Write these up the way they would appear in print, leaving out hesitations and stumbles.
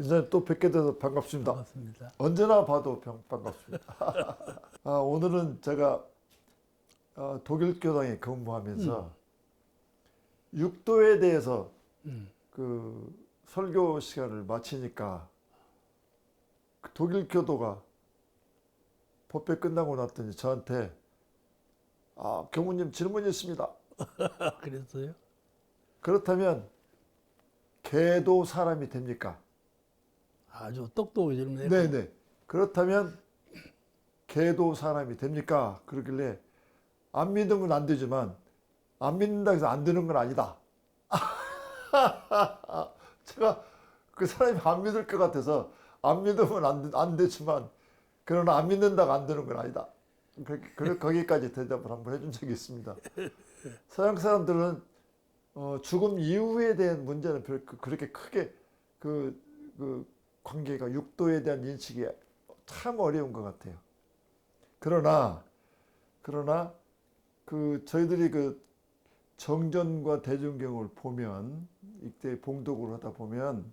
이제 또 뵙게 돼서 반갑습니다. 반갑습니다. 언제나 봐도 반갑습니다. 오늘은 제가 독일 교당에 근무하면서 육도에 대해서 그 설교 시간을 마치니까 그 독일 교도가 법회 끝나고 났더니 저한테 교무님 질문이 있습니다. 그랬어요? 그렇다면 개도 사람이 됩니까? 아주 똑똑하게 질문했고. 네네. 그렇다면 개도 사람이 됩니까? 그러길래 안 믿으면 안 되지만 안 믿는다 해서 안 되는 건 아니다. 제가 그 사람이 안 믿을 것 같아서 안 믿으면 안 되지만 그러나 안 믿는다가 안 되는 건 아니다. 거기까지 대답을 한번 해준 적이 있습니다. 서양 사람들은 죽음 이후에 대한 문제는 그렇게 크게 그 관계가 육도에 대한 인식이 참 어려운 것 같아요. 그러나 저희들이 그 정전과 대중경을 보면 이때 봉독을 하다 보면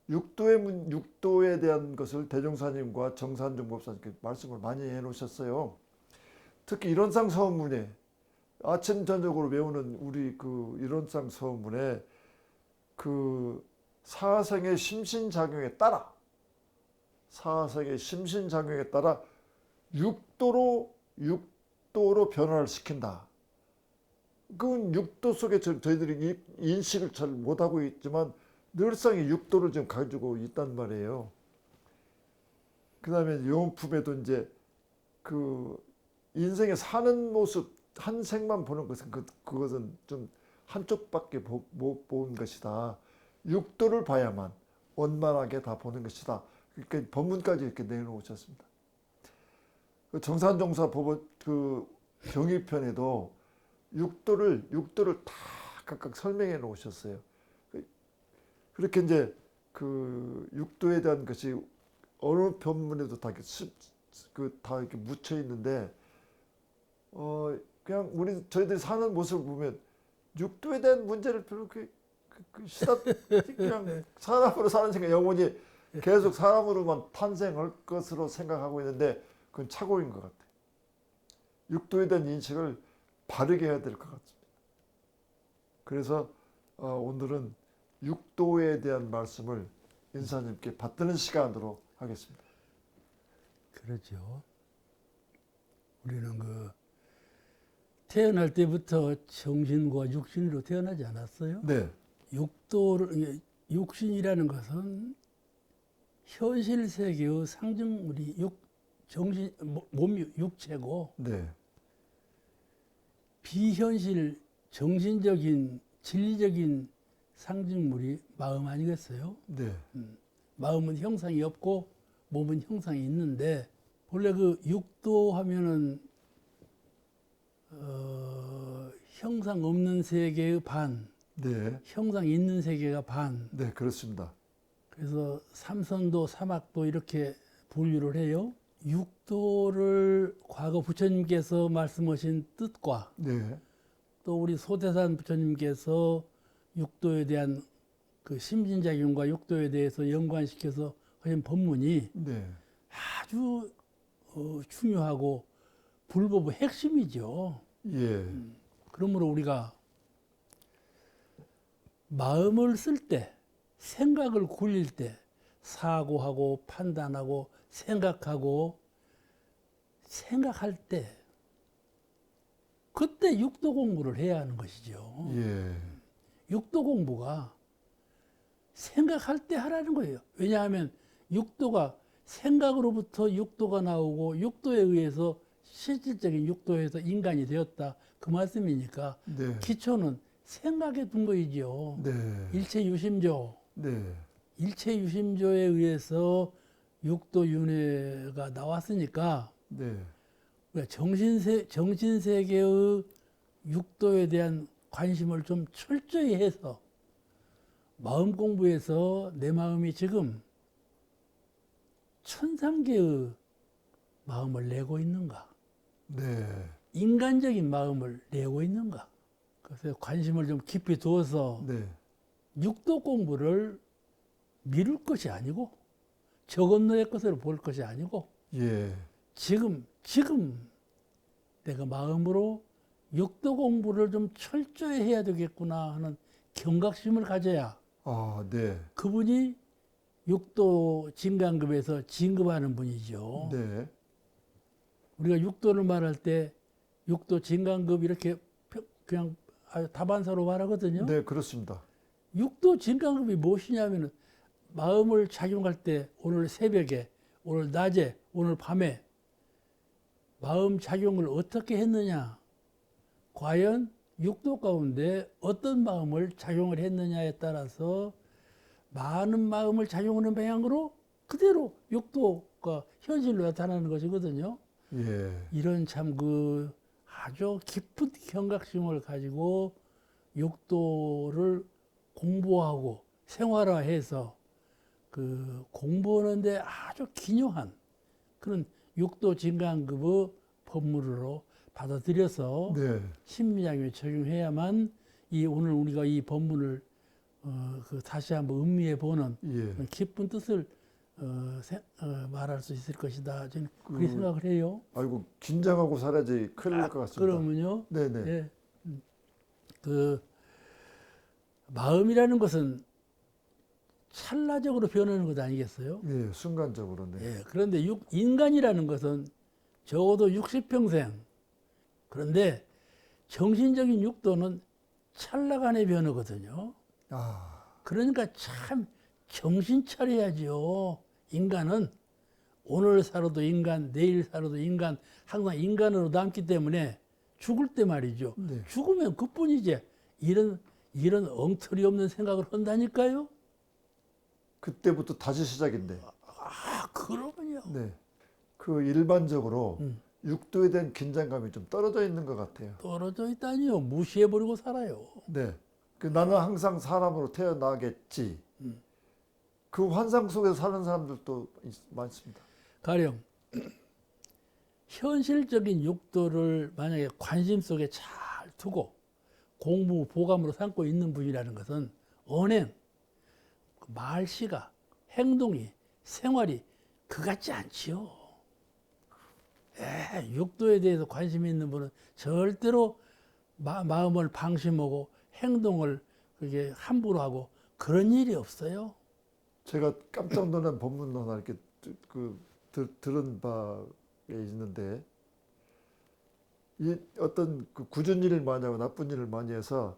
육도에 대한 것을 대종사님과 정산중 법사님께 말씀을 많이 해놓으셨어요. 특히 이론상 서문에 아침 저녁으로 외우는 우리 그 이론상 서문에 그 사생의 심신작용에 따라 육도로 변화를 시킨다. 그건 육도 속에 저희들이 인식을 잘 못하고 있지만 늘상 육도를 좀 가지고 있단 말이에요. 그 다음에 요원품에도 이제 그 인생에 사는 모습 한 생만 보는 것은 그것은 좀 한쪽밖에 못 본 것이다. 육도를 봐야만 원만하게 다 보는 것이다. 그러니까 법문까지 이렇게 내놓으셨습니다. 그 정산종사 법원 그 경위편에도 육도를 다 각각 설명해 놓으셨어요. 그렇게 이제 그 육도에 대한 것이 어느 법문에도 다 이렇게 묻혀 있는데 그냥 저희들이 사는 모습을 보면 육도에 대한 문제를 별로 그냥 사람으로 사는 생각, 영혼이 계속 사람으로만 탄생할 것으로 생각하고 있는데 그건 착오인 것 같아요. 육도에 대한 인식을 바르게 해야 될 것 같습니다. 그래서 오늘은 육도에 대한 말씀을 인사님께 받드는 시간으로 하겠습니다. 그렇죠. 우리는 태어날 때부터 정신과 육신으로 태어나지 않았어요? 네. 육신이라는 것은 현실 세계의 상징물이 육체고, 네. 비현실 정신적인 진리적인 상징물이 마음 아니겠어요? 네. 마음은 형상이 없고 몸은 형상이 있는데, 본래 그 육도 하면은 형상 없는 세계의 반, 네. 형상 있는 세계가 반. 네, 그렇습니다. 그래서 삼선도 사막도 이렇게 분류를 해요. 육도를 과거 부처님께서 말씀하신 뜻과 네. 또 우리 소태산 부처님께서 육도에 대한 그 심진작용과 육도에 대해서 연관시켜서 하신 법문이 네. 아주 중요하고 불법의 핵심이죠. 예. 그러므로 우리가 마음을 쓸 때, 생각을 굴릴 때, 사고하고 판단하고 생각할 때, 그때 육도 공부를 해야 하는 것이죠. 예. 육도 공부가 생각할 때 하라는 거예요. 왜냐하면 육도가 생각으로부터 육도가 나오고 육도에 의해서 실질적인 육도에서 인간이 되었다. 그 말씀이니까 네. 기초는 생각에 둔 거이죠. 네. 일체유심조. 네. 일체유심조에 의해서 육도윤회가 나왔으니까 네. 우리가 정신세계의 육도에 대한 관심을 좀 철저히 해서 마음 공부해서 내 마음이 지금 천상계의 마음을 내고 있는가? 네. 인간적인 마음을 내고 있는가? 그래서 관심을 좀 깊이 두어서 네. 육도 공부를 미룰 것이 아니고 저 건너의 것으로 볼 것이 아니고 예. 지금 내가 마음으로 육도 공부를 좀 철저히 해야 되겠구나 하는 경각심을 가져야 아, 네. 그분이 육도 진간급에서 진급하는 분이죠. 네. 우리가 육도를 말할 때 육도 진간급 이렇게 그냥 아주 다반사로 말하거든요. 네, 그렇습니다. 육도 진간급이 무엇이냐면은 마음을 작용할 때 오늘 새벽에, 오늘 낮에, 오늘 밤에 마음 작용을 어떻게 했느냐, 과연 육도 가운데 어떤 마음을 작용을 했느냐에 따라서 많은 마음을 작용하는 방향으로 그대로 육도가 현실로 나타나는 것이거든요. 예. 이런 참 그 아주 깊은 경각심을 가지고 육도를 공부하고 생활화해서 그 공부하는데 아주 기묘한 그런 육도 진강급의 법문으로 받아들여서 네. 심리학에 적용해야만 이 오늘 우리가 이 법문을 그 다시 한번 음미해 보는 예. 깊은 뜻을 말할 수 있을 것이다. 저는 그렇게 생각을 해요. 아이고, 긴장하고 살아야지 큰일 날 것 같습니다. 그러면요. 네네. 예. 그 마음이라는 것은 찰나적으로 변하는 것 아니겠어요? 예, 순간적으로. 네. 예. 그런데 인간이라는 것은 적어도 60평생. 그런데 정신적인 육도는 찰나간의 변화거든요. 아, 그러니까 참 정신 차려야지요. 인간은 오늘 살아도 인간, 내일 살아도 인간, 항상 인간으로 남기 때문에 죽을 때 말이죠. 네. 죽으면 그뿐이지. 이런 엉터리 없는 생각을 한다니까요. 그때부터 다시 시작인데. 아, 그러면요. 네. 그 일반적으로 육도에 대한 긴장감이 좀 떨어져 있는 것 같아요. 떨어져 있다니요. 무시해버리고 살아요. 네. 그 나는 항상 사람으로 태어나겠지. 그 환상 속에서 사는 사람들도 많습니다. 가령 현실적인 육도를 만약에 관심 속에 잘 두고 공부, 보감으로 삼고 있는 분이라는 것은 언행, 말씨가, 행동이, 생활이 그 같지 않지요. 육도에 대해서 관심이 있는 분은 절대로 마음을 방심하고 행동을 그게 함부로 하고 그런 일이 없어요. 제가 깜짝 놀란 법문 하나 이렇게 들은 바에 있는데, 이 어떤 그 굳은 일을 많이 하고 나쁜 일을 많이 해서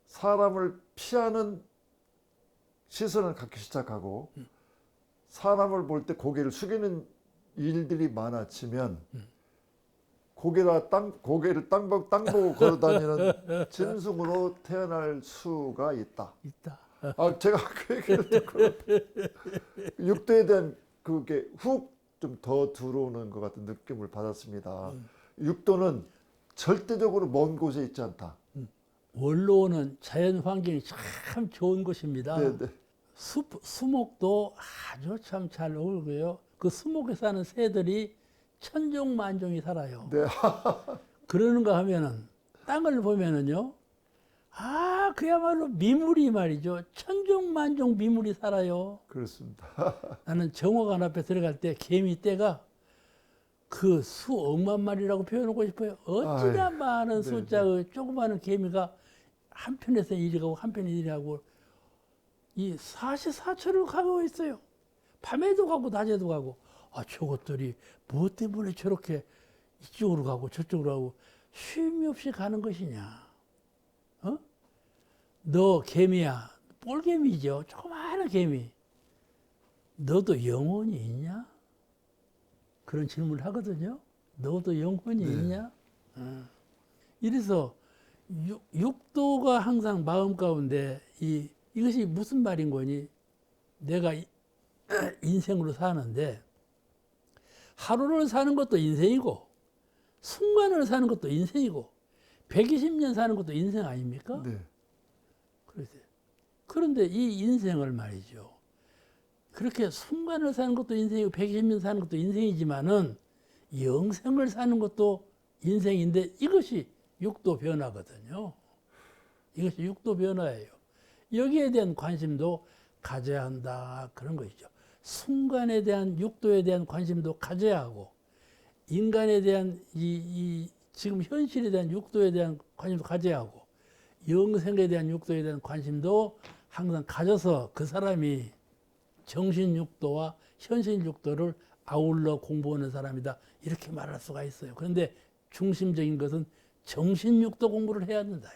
사람을 피하는 시선을 갖기 시작하고 사람을 볼 때 고개를 숙이는 일들이 많아지면 고개를 땅 보고 걸어다니는 짐승으로 태어날 수가 있다. 있다. 아, 제가 그 얘기를 듣고 육도에 대한 그게 훅 좀 더 들어오는 것 같은 느낌을 받았습니다. 육도는 절대적으로 먼 곳에 있지 않다. 원로는 자연 환경이 참 좋은 곳입니다. 네네. 수목도 아주 참 잘 어울고요. 그 수목에 사는 새들이 천종만종이 살아요. 네. 그러는가 하면은 땅을 보면은요. 아, 그야말로 미물이 말이죠. 천종만종 미물이 살아요. 그렇습니다. 나는 정화관 앞에 들어갈 때 개미 떼가 그 수억만 마리라고 표현하고 싶어요. 어찌나 아유, 많은 네, 숫자의 조그마한 개미가 한편에서 이리 가고 한편에 이리 가고 이 44초를 가고 있어요. 밤에도 가고 낮에도 가고. 아, 저것들이 무엇 때문에 저렇게 이쪽으로 가고 저쪽으로 가고 쉼이 없이 가는 것이냐. 어? 너 개미야. 뻘개미죠. 조그마한 개미. 너도 영혼이 있냐? 그런 질문을 하거든요. 너도 영혼이 있냐? 이래서 육도가 항상 마음 가운데 이것이 무슨 말인 거니? 내가 인생으로 사는데 하루를 사는 것도 인생이고 순간을 사는 것도 인생이고 120년 사는 것도 인생 아닙니까? 네. 그런데 이 인생을 말이죠. 그렇게 순간을 사는 것도 인생이고 120년 사는 것도 인생이지만은 영생을 사는 것도 인생인데 이것이 육도 변화거든요. 이것이 육도 변화예요. 여기에 대한 관심도 가져야 한다 그런 것이죠. 순간에 대한 육도에 대한 관심도 가져야 하고 인간에 대한 이 지금 현실에 대한 육도에 대한 관심도 가져야 하고 영생에 대한 육도에 대한 관심도 항상 가져서 그 사람이 정신 육도와 현실 육도를 아울러 공부하는 사람이다 이렇게 말할 수가 있어요. 그런데 중심적인 것은 정신 육도 공부를 해야 된다.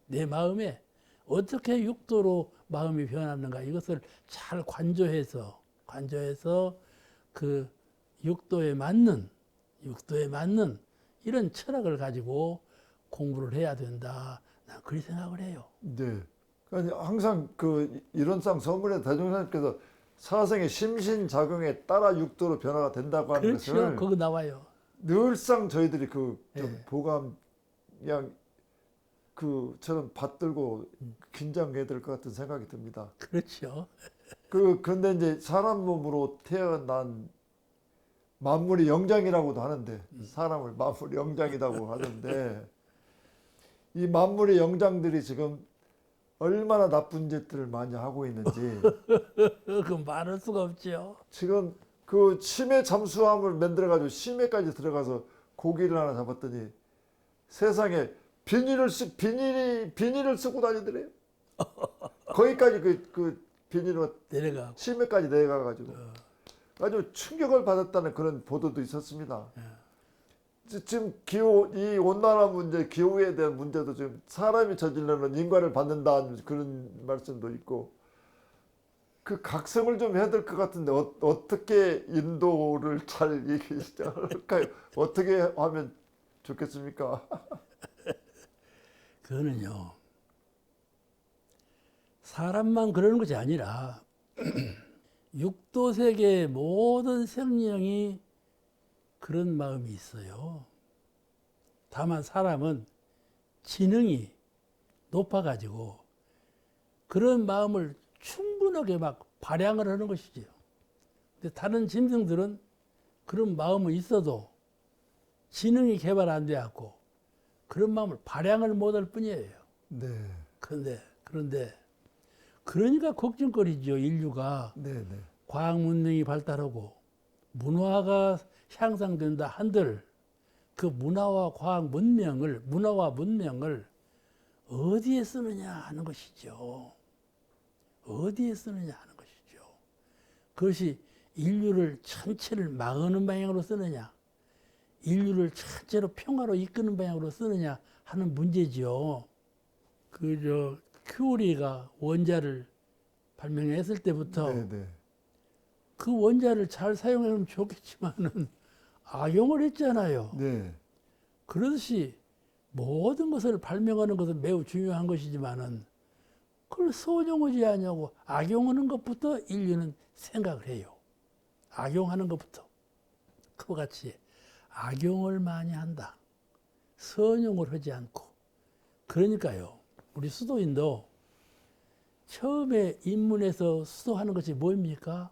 내 마음에 어떻게 육도로 마음이 변하는가 이것을 잘 관조해서 그 육도에 맞는 이런 철학을 가지고 공부를 해야 된다. 난 그렇게 생각을 해요. 네. 그러니까 항상 그 이론상 서문에 대종사님께서 사생의 심신작용에 따라 육도로 변화가 된다고 하는 그렇죠. 것을 그거 나와요. 늘상 저희들이 그 좀 예. 보감 그냥 그처럼 받들고 긴장해야 될 것 같은 생각이 듭니다. 그렇죠. 근데 이제 사람 몸으로 태어난 만물이 영장이라고도 하는데 사람을 만물 영장이라고 하는데 이 만물의 영장들이 지금 얼마나 나쁜 짓들을 많이 하고 있는지 그 말할 수가 없죠. 지금 그 심해 잠수함을 만들어 가지고 심해까지 들어가서 고기를 하나 잡았더니 세상에 비닐을 쓰고 다니더래요. 거기까지 그 비닐을 내려가고. 심해까지 내려가 가지고 아주 충격을 받았다는 그런 보도도 있었습니다. 지금 이 온난화 문제, 기후에 대한 문제도 지금 사람이 저질러는 인과를 받는다는 그런 말씀도 있고 그 각성을 좀 해야 될 것 같은데 어떻게 인도를 잘 할까요? 어떻게 하면 좋겠습니까? 그거는요. 사람만 그러는 것이 아니라 육도 세계의 모든 생명이 그런 마음이 있어요. 다만 사람은 지능이 높아가지고 그런 마음을 충분하게 막 발양을 하는 것이지요. 근데 다른 짐승들은 그런 마음은 있어도 지능이 개발 안 돼갖고 그런 마음을 발양을 못할 뿐이에요. 네, 그런데 그러니까 걱정거리죠. 인류가 네, 네, 과학 문명이 발달하고 문화가 향상된다 한들 그 문화와 문명을 어디에 쓰느냐 하는 것이죠. 어디에 쓰느냐 하는 것이죠. 그것이 인류를 전체를 망하는 방향으로 쓰느냐, 인류를 전체로 평화로 이끄는 방향으로 쓰느냐 하는 문제지요. 큐리가 원자를 발명했을 때부터 네, 네. 그 원자를 잘 사용하면 좋겠지만은 악용을 했잖아요. 네. 그렇듯이 모든 것을 발명하는 것은 매우 중요한 것이지만은 그걸 선용하지 않냐고 악용하는 것부터 인류는 생각을 해요. 악용하는 것부터. 그와 같이 악용을 많이 한다. 선용을 하지 않고. 그러니까요. 우리 수도인도 처음에 입문해서 수도하는 것이 뭡니까?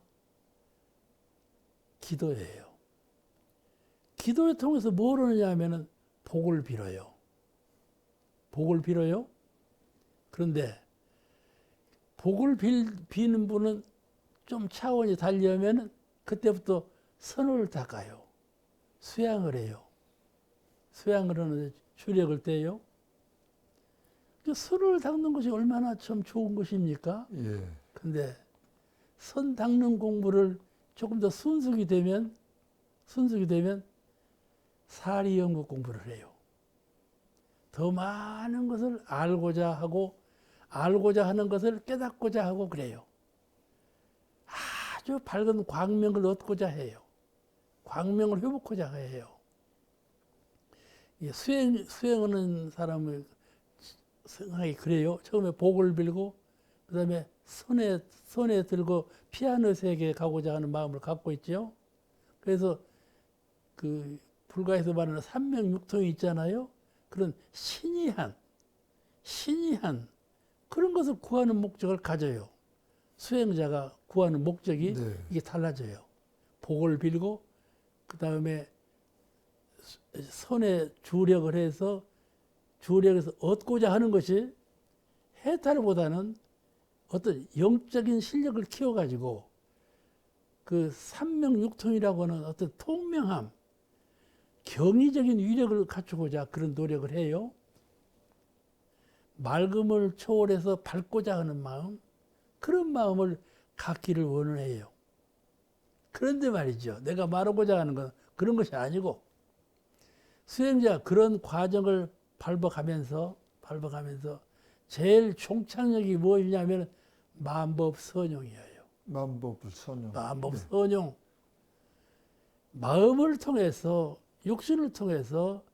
기도예요. 기도를 통해서 뭘 하느냐 하면은 복을 빌어요. 복을 빌어요. 그런데 복을 비는 분은 좀 차원이 달려면 그때부터 선을 닦아요. 수양을 해요. 수양을 하는데 주력을 떼요. 선을 닦는 것이 얼마나 참 좋은 것입니까? 예. 근데 선 닦는 공부를 조금 더 순수하게 되면 사리 연구 공부를 해요. 더 많은 것을 알고자 하는 것을 깨닫고자 하고 그래요. 아주 밝은 광명을 얻고자 해요. 광명을 회복하자 해요. 수행하는 사람의 생각이 그래요. 처음에 복을 빌고 그다음에 손에 들고 피아노 세계에 가고자 하는 마음을 갖고 있죠. 그래서 그 불가에서 말하는 삼명육통이 있잖아요. 그런 신이한 그런 것을 구하는 목적을 가져요. 수행자가 구하는 목적이 네. 이게 달라져요. 복을 빌고 그 다음에 손에 주력에서 얻고자 하는 것이 해탈보다는 어떤 영적인 실력을 키워가지고 그 삼명육통이라고 하는 어떤 통명함, 경이적인 위력을 갖추고자 그런 노력을 해요. 맑음을 초월해서 밝고자 하는 마음, 그런 마음을 갖기를 원해요. 그런데 말이죠. 내가 말하고자 하는 건 그런 것이 아니고 수행자가 그런 과정을 밟아가면서 제일 종착역이 무엇이냐면 만법선용이에요. 만법선용. 만법선용. 마음을 통해서 육신을 통해서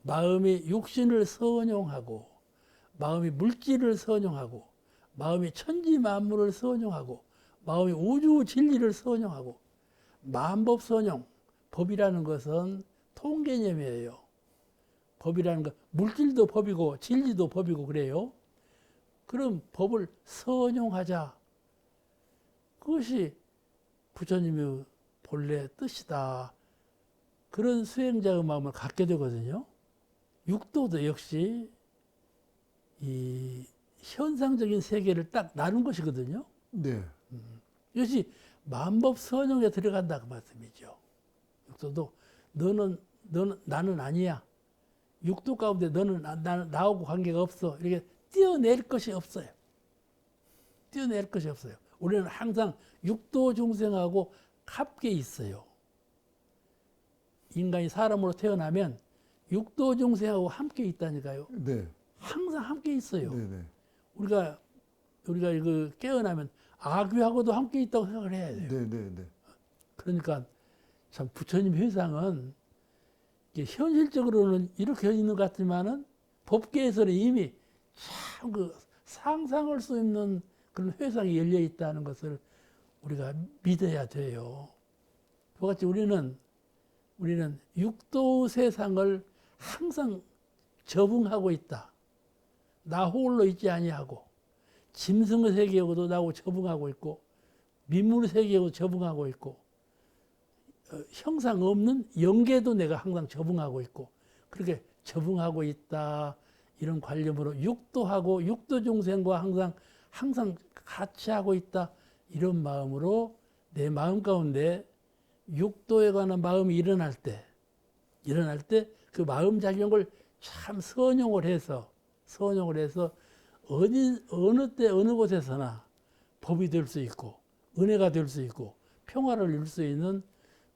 마음이 육신을 선용하고 마음이 물질을 선용하고 마음이 천지 만물을 선용하고 마음이 우주 진리를 선용하고 만법선용. 법이라는 것은 통개념이에요. 법이라는 것, 물질도 법이고 진리도 법이고 그래요. 그럼 법을 선용하자. 그것이 부처님의 본래 뜻이다. 그런 수행자의 마음을 갖게 되거든요. 육도도 역시 이 현상적인 세계를 딱 나눈 것이거든요. 네. 이것이 만법선용에 들어간다 그 말씀이죠. 육도도 너는 나는 아니야. 육도 가운데 너는 나하고 관계가 없어. 이렇게 떼어낼 것이 없어요. 떼어낼 것이 없어요. 우리는 항상 육도 중생하고 함께 있어요. 인간이 사람으로 태어나면 육도 중생하고 함께 있다니까요. 네. 항상 함께 있어요. 네, 네. 우리가 그 깨어나면 아귀하고도 함께 있다고 생각을 해야 돼요. 네, 네, 네. 그러니까 참 부처님 회상은 현실적으로는 이렇게 있는 것 같지만은 법계에서는 이미 참 그 상상할 수 있는 그런 회상이 열려 있다는 것을 우리가 믿어야 돼요. 그같이 우리는 육도 세상을 항상 적응하고 있다. 나 홀로 있지 아니하고 짐승의 세계하고도 나하고 적응하고 있고 민물 세계하고 적응하고 있고 형상 없는 영계도 내가 항상 적응하고 있고 그렇게 적응하고 있다. 이런 관념으로 육도하고 육도 중생과 항상 같이 하고 있다. 이런 마음으로 내 마음 가운데 육도에 관한 마음이 일어날 때 그 마음 작용을 참 선용을 해서 어느 때 어느 곳에서나 법이 될 수 있고 은혜가 될 수 있고 평화를 이룰 수 있는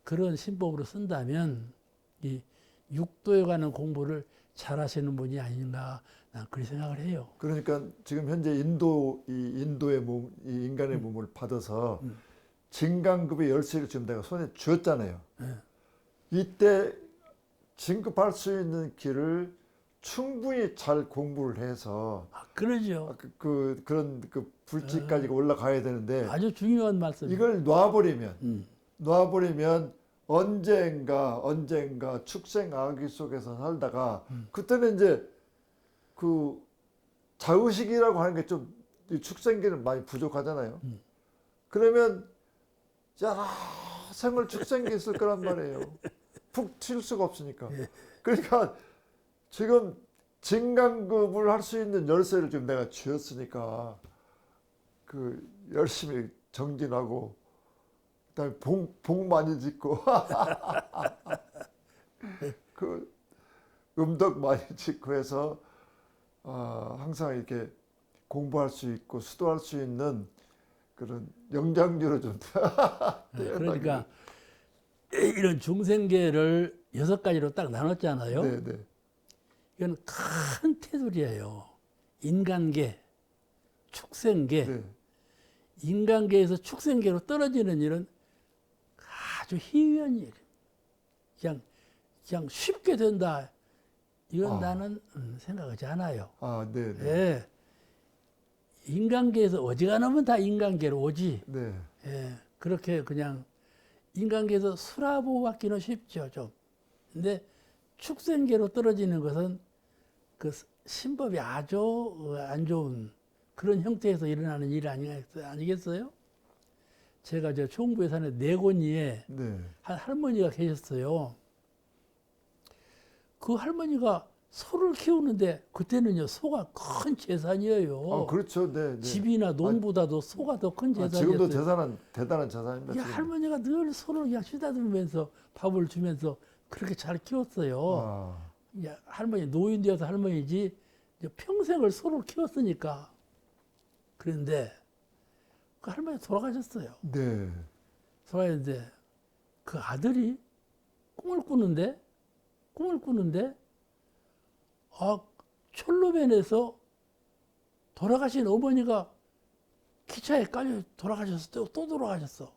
그런 신법으로 쓴다면 이 육도에 관한 공부를 잘 하시는 분이 아닌가 난 그렇게 생각을 해요. 그러니까 지금 현재 인도의 몸, 이 인간의 몸을 받아서 진강급의 열쇠를 지금 내가 손에 쥐었잖아요. 네. 이때 진급할 수 있는 길을 충분히 잘 공부를 해서 그러죠. 그런 불치까지 올라가야 되는데 아주 중요한 말씀이에요. 이걸 놔버리면 언젠가 축생아기 속에서 살다가 그때는 이제 그 자의식이라고 하는 게 좀 축생기는 많이 부족하잖아요. 그러면 여러 생을 축생기 있을 거란 말이에요. 푹 튈 수가 없으니까. 그러니까 지금 진강급을 할 수 있는 열쇠를 지금 내가 쥐었으니까 그 열심히 정진하고 그다음에 복 많이 짓고 그 음덕 많이 짓고 해서 항상 이렇게 공부할 수 있고 수도할 수 있는 그런 영장류로 좀 그러니까 이런 중생계를 6가지로 딱 나눴잖아요. 네, 네. 이건 큰 테두리예요. 인간계, 축생계. 네. 인간계에서 축생계로 떨어지는 일은 아주 희귀한 일. 그냥 쉽게 된다. 이건 나는 생각하지 않아요. 네, 네. 예. 인간계에서 어지간하면 다 인간계로 오지. 네. 예. 그렇게 그냥 인간계에서 수라보 받기는 쉽죠, 좀. 근데 축생계로 떨어지는 것은 그 신법이 아주 안 좋은 그런 형태에서 일어나는 일 아니겠어요? 제가 저 충북에 사는 내곤리에 네. 한 할머니가 계셨어요. 그 할머니가 소를 키우는데 그때는요 소가 큰 재산이에요. 아, 그렇죠. 네, 네. 집이나 농보다도 소가 더 큰 아, 재산이었어요. 지금도 대단한 재산입니다. 이 지금. 할머니가 늘 소를 그냥 쓰다듬으면서 밥을 주면서 그렇게 잘 키웠어요. 아, 이 할머니 노인 되어서 할머니지 이제 평생을 소를 키웠으니까. 그런데 그 할머니 돌아가셨어요. 네. 돌아가셨는데 그 아들이 꿈을 꾸는데 아 철로변에서 돌아가신 어머니가 기차에 깔려 돌아가셨어. 또 돌아가셨어.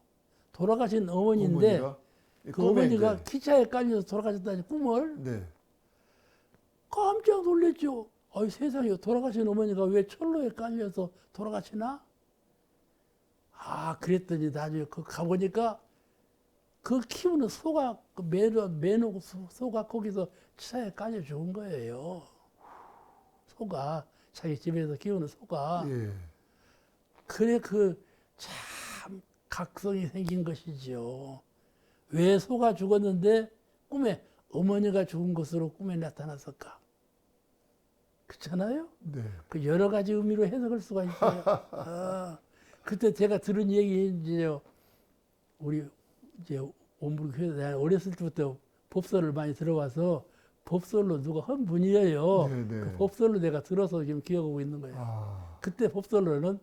돌아가신 어머니인데 어머니가? 이 그 꿈에 어머니가 이제, 기차에 깔려서 돌아가셨다는 꿈을 네. 깜짝 놀랐죠. 아이 세상에 돌아가신 어머니가 왜 철로에 깔려서 돌아가시나? 아 그랬더니 나중에 그 가보니까 그 키우는 소가 그 매놓고 소가 거기서 기차에 깔려 죽은 거예요. 소가 자기 집에서 키우는 소가. 예. 그래 그 참 각성이 생긴 것이지요. 왜 소가 죽었는데 꿈에 어머니가 죽은 것으로 꿈에 나타났을까? 그렇잖아요. 네. 그 여러 가지 의미로 해석할 수가 있어요. 아, 그때 제가 들은 얘기 이제요. 우리 이제 온불교회 내가 어렸을 때부터 법설을 많이 들어와서 법설로 누가 한 분이에요. 네, 네. 그 법설로 내가 들어서 지금 기억하고 있는 거예요. 아, 그때 법설로는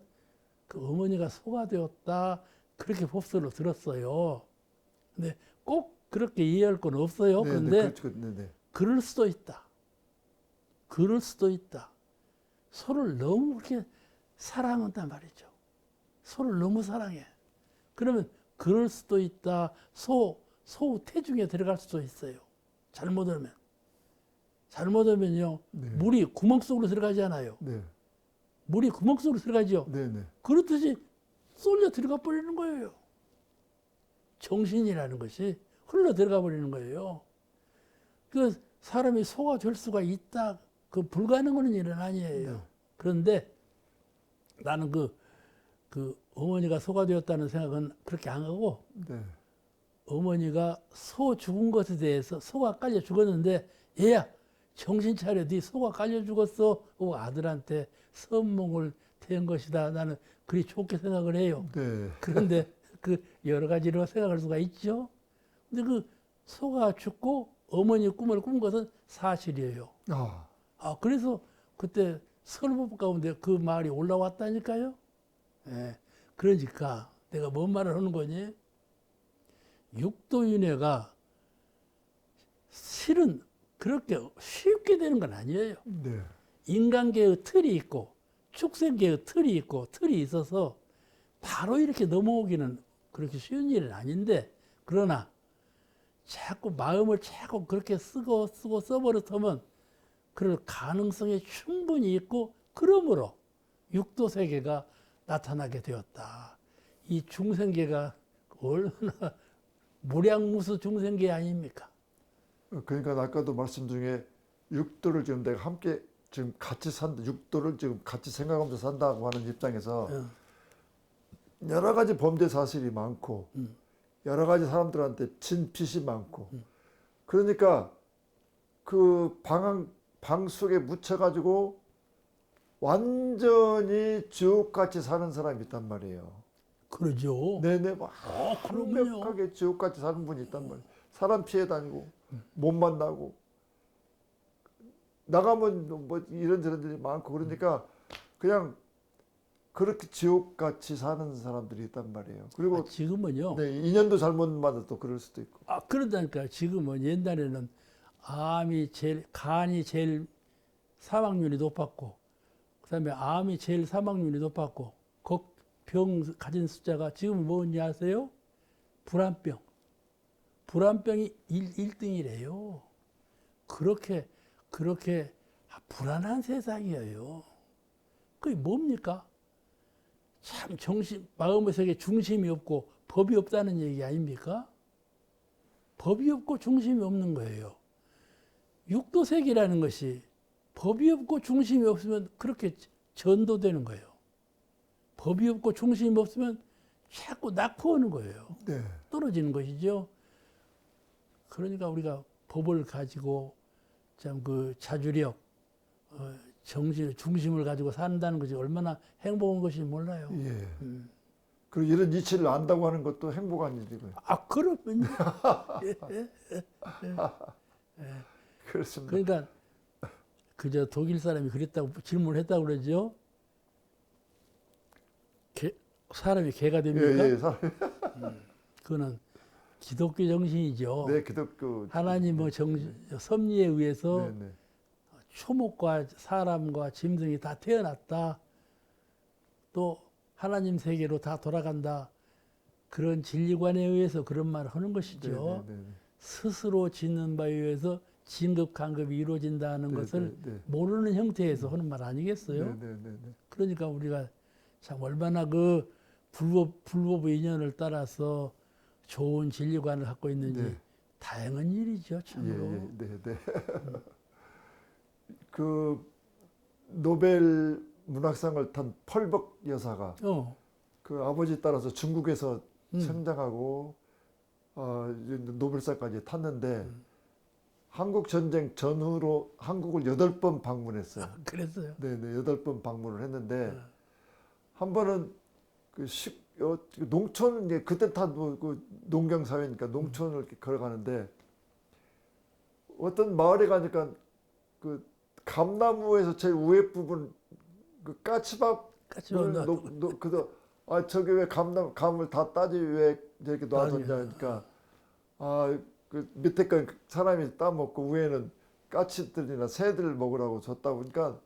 그 어머니가 소가 되었다 그렇게 법설로 들었어요. 근데 꼭 그렇게 이해할 건 없어요. 네, 그런데 네, 그렇죠. 네, 네. 그럴 수도 있다. 그럴 수도 있다. 소를 너무 그렇게 사랑한단 말이죠. 소를 너무 사랑해. 그러면 그럴 수도 있다. 소 태중에 들어갈 수도 있어요. 잘못하면. 잘못하면요. 네. 물이 구멍 속으로 들어가지 않아요. 네. 물이 구멍 속으로 들어가죠. 네, 네. 그렇듯이 쏠려 들어가 버리는 거예요. 정신이라는 것이 흘러 들어가 버리는 거예요. 그 사람이 소가 될 수가 있다. 그 불가능한 일은 아니에요. 네. 그런데 나는 그 어머니가 소가 되었다는 생각은 그렇게 안 하고 네. 어머니가 소 죽은 것에 대해서 소가 깔려 죽었는데 얘야 정신 차려 네 소가 깔려 죽었어 하고 아들한테 선몽을 댄 것이다. 나는 그리 좋게 생각을 해요. 네. 그런데 그 여러 가지로 생각할 수가 있죠. 근데 그 소가 죽고 어머니 꿈을 꾼 것은 사실이에요. 아, 아 그래서 그때 설법 가운데 그 말이 올라왔다니까요. 예. 그러니까 내가 뭔 말을 하는 거니? 육도윤회가 실은 그렇게 쉽게 되는 건 아니에요. 네. 인간계의 틀이 있고 축생계의 틀이 있고 틀이 있어서 바로 이렇게 넘어오기는 그렇게 쉬운 일은 아닌데 그러나 자꾸 마음을 자꾸 그렇게 쓰고 써버릇하면 그럴 가능성이 충분히 있고 그러므로 육도세계가 나타나게 되었다. 이 중생계가 얼마나 무량무수 중생계 아닙니까? 그러니까 아까도 말씀 중에 육도를 지금 내가 함께 지금 같이 산다, 육도를 지금 같이 생각하면서 산다고 하는 입장에서 여러 가지 범죄 사실이 많고 여러 가지 사람들한테 진핏이 많고 그러니까 그 방 속에 묻혀가지고 완전히 지옥같이 사는 사람이 있단 말이에요. 그러죠. 네네, 막 그럼요. 완벽하게 지옥같이 사는 분이 있단 말이에요. 사람 피해 다니고 못 만나고 나가면 뭐 이런저런 일이 많고 그러니까 그냥 그렇게 지옥같이 사는 사람들이 있단 말이에요. 그리고 지금은요. 네, 인연도 잘못 맞아 또 그럴 수도 있고. 아, 그러다니까 지금은 옛날에는 간이 제일 사망률이 높았고, 그 다음에 암이 제일 사망률이 높았고, 병 가진 숫자가 지금 뭐인지 아세요? 불안병. 불안병이 1등이래요. 그렇게 불안한 세상이에요. 그게 뭡니까? 참 마음의 세계 중심이 없고 법이 없다는 얘기 아닙니까? 법이 없고 중심이 없는 거예요. 육도세계라는 것이 법이 없고 중심이 없으면 그렇게 전도되는 거예요. 법이 없고 중심이 없으면 자꾸 낙후 오는 거예요. 네. 떨어지는 것이죠. 그러니까 우리가 법을 가지고 참 그 자주력, 중심을 가지고 산다는 것이 얼마나 행복한 것인지 몰라요. 예. 그리고 이런 이치를 안다고 하는 것도 행복한 일이고요. 아, 그러면요. 그렇습니다. 그러니까 그저 독일 사람이 그랬다고 질문했다고 그러죠. 사람이 개가 됩니까? 예, 예. 사람이. 그거는 기독교 정신이죠. 네, 기독교. 하나님의 섭리에 의해서 네, 네. 초목과 사람과 짐승이 다 태어났다. 또 하나님 세계로 다 돌아간다. 그런 진리관에 의해서 그런 말을 하는 것이죠. 네, 네, 네. 스스로 짓는 바에 의해서 진급 간급이 이루어진다는 네, 것을 네, 네. 모르는 형태에서 하는 말 아니겠어요? 네, 네, 네, 네. 그러니까 우리가 참 얼마나 그 불법의 인연을 따라서 좋은 진리관을 갖고 있는지 네. 다양한 일이죠, 참으로. 예, 네, 네. 그 노벨 문학상을 탄 펄벅 여사가 그 아버지 따라서 중국에서 성장하고 이제 노벨상까지 탔는데 한국 전쟁 전후로 한국을 8번 방문했어요. 그랬어요. 네, 네, 8번 방문을 했는데 한 번은 농촌 이제 그때 다 그 농경 사회니까 농촌을 이렇게 걸어가는데 어떤 마을에 가니까 그 감나무에서 제일 위에 부분 그 까치밥 그래서 저기 왜 감을 다 따지 왜 이렇게 놔뒀냐 하니까 그 밑에 건 사람이 따먹고 위에는 까치들이나 새들 먹으라고 줬다 보니까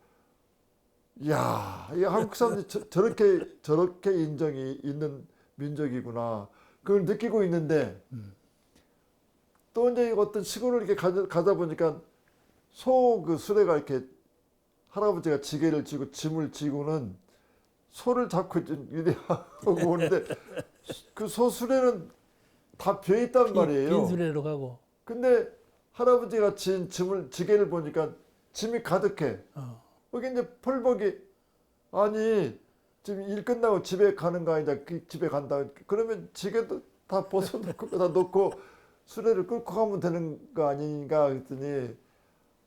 이야, 이 한국 사람들이 저렇게 인정이 있는 민족이구나. 그걸 느끼고 있는데 또 이제 어떤 시골을 이렇게 가다 보니까 그 수레가 이렇게 할아버지가 지게를 쥐고 짐을 지고는 소를 잡고 이래 하고 오는데 그 소 수레는 다 비어 있단 말이에요. 빈 수레로 가고. 근데 할아버지가 진 지게를 보니까 짐이 가득해. 여기 이제 펄벅이 아니 지금 일 끝나고 집에 가는 거 아니냐 집에 간다 그러면 지게도 다 벗어놓고 다 놓고 수레를 끌고 가면 되는 거 아닌가 그랬더니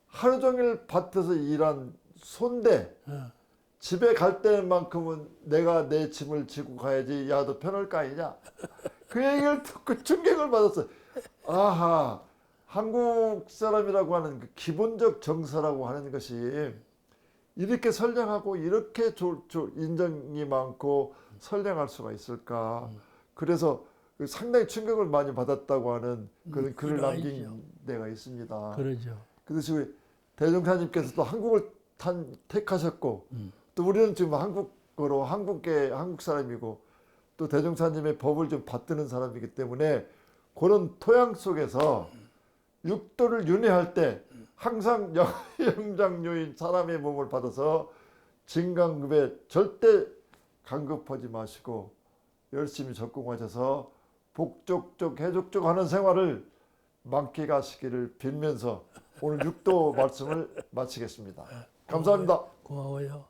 하루 종일 밭에서 일한 손대 집에 갈 때만큼은 내가 내 짐을 지고 가야지 야 너 편할 거 아니냐 그 얘기를 듣고 충격을 받았어요. 아하 한국 사람이라고 하는 그 기본적 정서라고 하는 것이 이렇게 선량하고 이렇게 인정이 많고 선량할 수가 있을까. 그래서 상당히 충격을 많이 받았다고 하는 그런 글을 남긴 데가 있습니다. 그러죠. 그래서 대종사님께서도 한국을 택하셨고 또 우리는 지금 한국어로 한국 사람이고 또 대종사님의 법을 좀 받드는 사람이기 때문에 그런 토양 속에서 육도를 윤회할 때 항상 영장류인 사람의 몸을 받아서 진강급에 절대 간급하지 마시고 열심히 적공하셔서 복족족 해족족 하는 생활을 만끽하시기를 빌면서 오늘 육도 말씀을 마치겠습니다. 감사합니다. 고마워요.